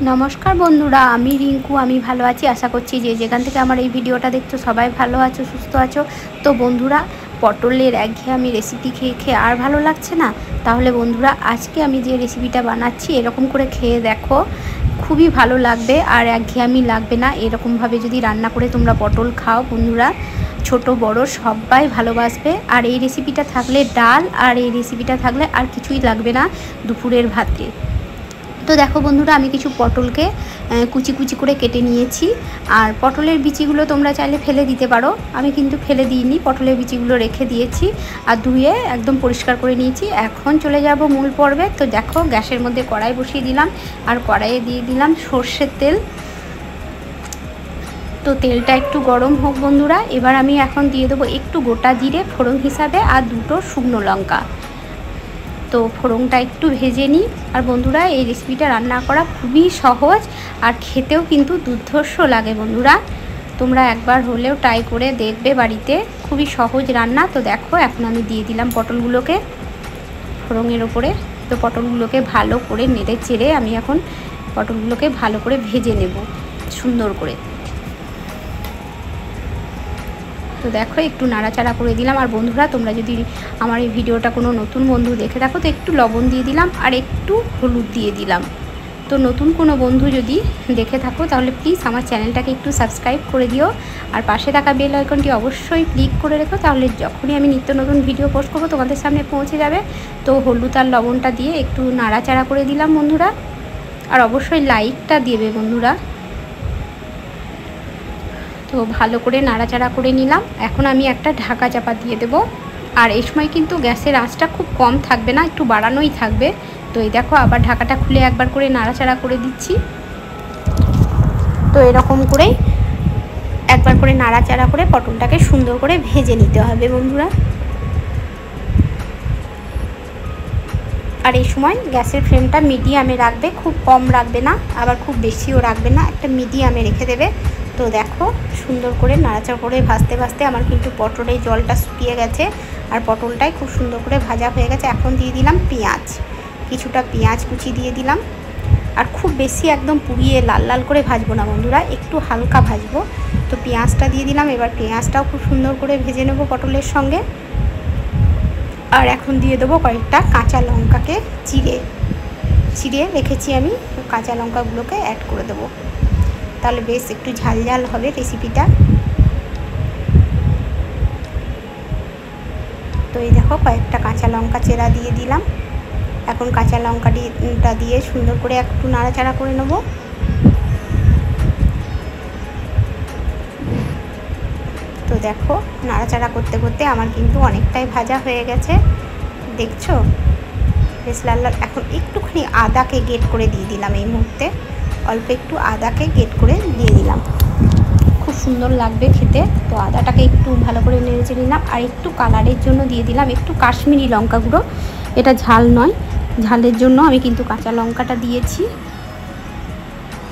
নমস্কার বন্ধুরা, আমি রিঙ্কু। আমি ভালো আছি। আশা করছি যে যেখান থেকে আমার এই ভিডিওটা দেখছো সবাই ভালো আছো, সুস্থ আছো। তো বন্ধুরা, পটলের একঘেয়েমি রেসিপি খেয়ে খেয়ে আর ভালো লাগছে না? তাহলে বন্ধুরা, আজকে আমি যে রেসিপিটা বানাচ্ছি এরকম করে খেয়ে দেখো, খুবই ভালো লাগবে আর একঘেয়েমি লাগবে না। এরকমভাবে যদি রান্না করে তোমরা পটল খাও বন্ধুরা, ছোট বড় সবাই ভালোবাসবে। আর এই রেসিপিটা থাকলে ডাল আর এই রেসিপিটা থাকলে আর কিছুই লাগবে না দুপুরের ভাতে। তো দেখো বন্ধুরা, আমি কিছু পটলকে কুচি কুচি করে কেটে নিয়েছি। আর পটলের বিচিগুলো তোমরা চাইলে ফেলে দিতে পারো, আমি কিন্তু ফেলে দিইনি, পটলের বিচিগুলো রেখে দিয়েছি আর ধুয়ে একদম পরিষ্কার করে নিয়েছি। এখন চলে যাব মূল পর্বে। তো দেখো, গ্যাসের মধ্যে কড়াই বসিয়ে দিলাম আর কড়াইয়ে দিয়ে দিলাম সর্ষের তেল। তো তেলটা একটু গরম হোক বন্ধুরা। এবার আমি এখন দিয়ে দেবো একটু গোটা জিরে ফোড়ন হিসাবে আর দুটো শুকনো লঙ্কা। তো ফোড়নটা একটু ভেজে নিই। আর বন্ধুরা, এই রেসিপিটা রান্না করা খুবই সহজ আর খেতেও কিন্তু দুর্ধর্ষ লাগে বন্ধুরা। তোমরা একবার হলেও ট্রাই করে দেখবে বাড়িতে, খুবই সহজ রান্না। তো দেখো, এখন আমি দিয়ে দিলাম পটলগুলোকে ফোড়নের ওপরে। তো পটলগুলোকে ভালো করে নেড়ে চেড়ে আমি এখন পটলগুলোকে ভালো করে ভেজে নেব সুন্দর করে। তো দেখো, একটু নাড়াচাড়া করে দিলাম। আর বন্ধুরা, তোমরা যদি আমার এই ভিডিওটা কোনো নতুন বন্ধু দেখে থাকো তো একটু লবণ দিয়ে দিলাম আর একটু হলুদ দিয়ে দিলাম। তো নতুন কোনো বন্ধু যদি দেখে থাকো তাহলে প্লিজ আমার চ্যানেলটাকে একটু সাবস্ক্রাইব করে দিও আর পাশে থাকা বেল আইকনটি অবশ্যই ক্লিক করে রেখো, তাহলে যখনই আমি নিত্য নতুন ভিডিও পোস্ট করবো তোমাদের সামনে পৌঁছে যাবে। তো হলুদ আর লবণটা দিয়ে একটু নাড়াচাড়া করে দিলাম বন্ধুরা। আর অবশ্যই লাইকটা দেবে বন্ধুরা। তো ভালো করে নাড়াচাড়া করে নিলাম। এখন আমি একটা ঢাকা চাপা দিয়ে দেব। আর এই সময় কিন্তু গ্যাসের আঁচটা খুব কম থাকবে না, একটু বাড়ানোই থাকবে। তো এই দেখো, আবার ঢাকাটা খুলে একবার করে নাড়াচাড়া করে দিচ্ছি। তো এরকম করেই একবার করে নাড়াচাড়া করে পটলটাকে সুন্দর করে ভেজে নিতে হবে বন্ধুরা। আর এই সময় গ্যাসের ফ্লেমটা মিডিয়ামে রাখবে, খুব কম রাখবে না আবার খুব বেশিও রাখবে না, একটা মিডিয়ামে রেখে দেবে। তো দেখো, সুন্দর করে নাড়াচাড়া করে ভাজতে ভাজতে আমার কিন্তু পটলের জলটা শুকিয়ে গেছে আর পটলটাই খুব সুন্দর করে ভাজা হয়ে গেছে। এখন দিয়ে দিলাম পেঁয়াজ, কিছুটা পেঁয়াজ কুচি দিয়ে দিলাম। আর খুব বেশি একদম পুড়িয়ে লাল লাল করে ভাজবো না বন্ধুরা, একটু হালকা ভাজবো। তো পেঁয়াজটা দিয়ে দিলাম। এবার পেঁয়াজটাও খুব সুন্দর করে ভেজে নেবো পটলের সঙ্গে। আর এখন দিয়ে দেবো কয়েকটা কাঁচা লঙ্কাকে চিড়ে রেখেছি আমি, কাঁচা লঙ্কাগুলোকে অ্যাড করে দেবো, তাহলে বেশ একটু ঝাল ঝাল হবে রেসিপিটা। তো এই দেখো, কয়েকটা কাঁচা লঙ্কা চেরা দিয়ে দিলাম। এখন কাঁচা লঙ্কাটা দিয়ে সুন্দর করে একটু নাড়াচাড়া করে নেব। তো দেখো, নাড়াচাড়া করতে করতে আমার কিন্তু অনেকটাই ভাজা হয়ে গেছে, দেখছো বেশ লাল লাল। এখন একটুখানি আদাকে গ্রেট করে দিয়ে দিলাম, এই মুহূর্তে অল্প একটু আদাকে গ্রেট করে দিয়ে দিলাম, খুব সুন্দর লাগবে খেতে। তো আদাটাকে একটু ভালো করে নেড়ে নিলাম। আর একটু কালারের জন্য দিয়ে দিলাম একটু কাশ্মীরি লঙ্কা গুঁড়ো, এটা ঝাল নয়, ঝালের জন্য আমি কিন্তু কাঁচা লঙ্কাটা দিয়েছি।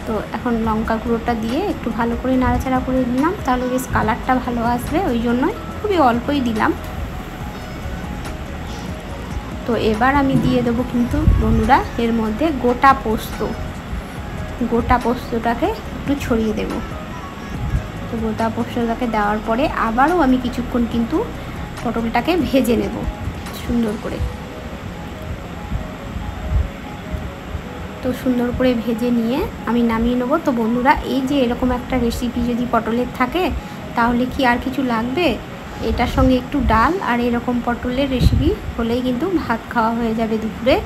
তো এখন লঙ্কা গুঁড়োটা দিয়ে একটু ভালো করে নাড়াচাড়া করে দিলাম, তাহলে বেশ কালারটা ভালো আসবে, ওই জন্যই খুবই অল্পই দিলাম। তো এবার আমি দিয়ে দেবো কিন্তু বন্ধুরা এর মধ্যে গোটা পোস্তটাকে একটু ছড়িয়ে দেব। তো গোটা পোস্তটাকে দেওয়ার পরে আবারও আমি কিছুক্ষণ কিন্তু পটলটাকে ভেজে নেব সুন্দর করে। তো সুন্দর করে ভেজে নিয়ে আমি নামিয়ে নেব। তো বন্ধুরা, এই যে এরকম একটা রেসিপি যদি পটলের থাকে তাহলে কি আর কিছু লাগবে? এটার সঙ্গে একটু ডাল আর এরকম পটলের রেসিপি হলেই কিন্তু ভাত খাওয়া হয়ে যাবে দুপুরে।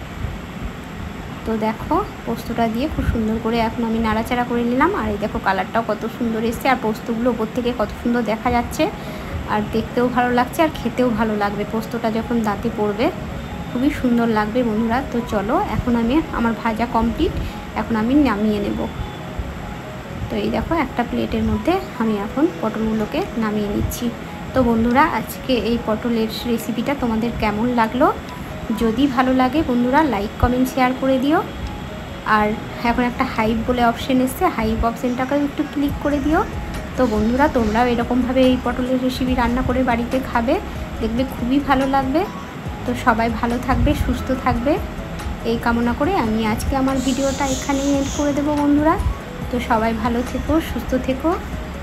তো দেখো, পোস্তটা দিয়ে খুব সুন্দর করে এখন আমি নাড়াচাড়া করে নিলাম। আর এই দেখো, কালারটাও কত সুন্দর এসছে আর পোস্তগুলো ওপর থেকে কত সুন্দর দেখা যাচ্ছে আর দেখতেও ভালো লাগছে আর খেতেও ভালো লাগবে। পোস্তটা যখন দাঁতে পড়বে খুবই সুন্দর লাগবে বন্ধুরা। তো চলো, এখন আমার ভাজা কমপ্লিট, এখন আমি নামিয়ে নেব। তো এই দেখো, একটা প্লেটের মধ্যে আমি এখন পটলগুলোকে নামিয়ে নিচ্ছি। তো বন্ধুরা, আজকে এই পটলের রেসিপিটা তোমাদের কেমন লাগলো? যদি ভালো লাগে বন্ধুরা লাইক কমেন্ট শেয়ার করে দিও। আর এখন একটা হাইপ বলে অপশান এসছে, হাইপ অপশানটাকেও একটু ক্লিক করে দিও। তো বন্ধুরা, তোমরাও এরকমভাবে এই পটলের রেসিপি রান্না করে বাড়িতে খাবে, দেখবে খুবই ভালো লাগবে। তো সবাই ভালো থাকবে, সুস্থ থাকবে। এই কামনা করে আমি আজকে আমার ভিডিওটা এখানেই এন্ড করে দেবো বন্ধুরা। তো সবাই ভালো থেকো, সুস্থ থেকো।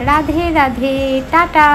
রাধে রাধে, টাটা।